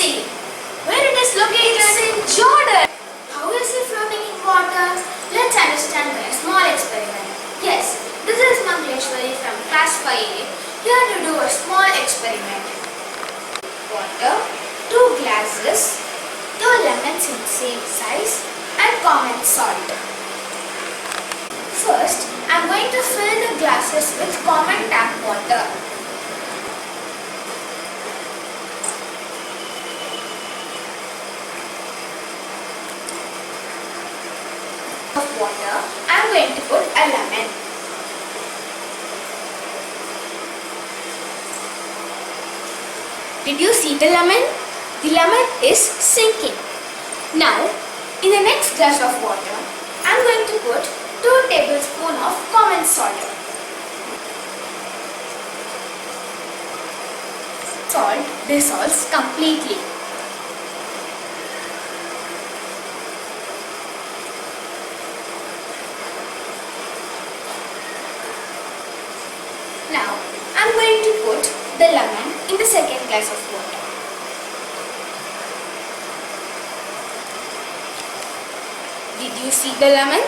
Sea. Where it is located? It's in Jordan. How is it floating in water? Let's understand by a small experiment. Yes, this is Mangleshwari from class 5A. Here to do a small experiment. Water, 2 glasses, 2 lemons in same size and common salt. First, I am going to fill the glasses with common tap water. Of water, I am going to put a lemon. Did you see the lemon? The lemon is sinking. Now, in the next glass of water, I am going to put 2 tablespoons of common salt. Salt dissolves completely. Now, I am going to put the lemon in the second glass of water. Did you see the lemon?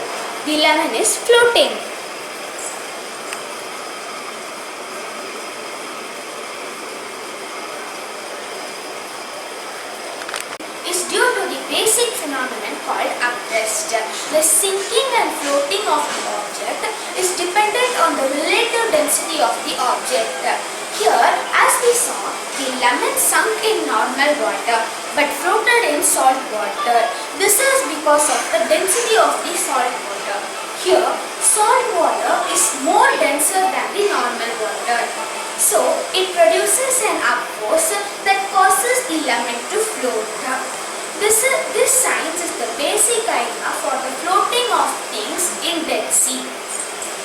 The lemon is floating. It's due to the basic phenomenon called upthrust. The sinking and floating of the object is dependent on the relative density of the object. Here, as we saw, the lemon sunk in normal water but floated in salt water. This is because of the density of the salt water. Here, salt water is more denser than the normal water. So, it produces an up force that causes the lemon to float. This science is the basic idea for the floating of things in Dead Sea.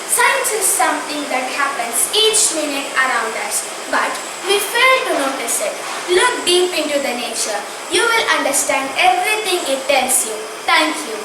Science is something that happens each minute around us, but we fail to notice it. Look deep into the nature. You will understand everything it tells you. Thank you.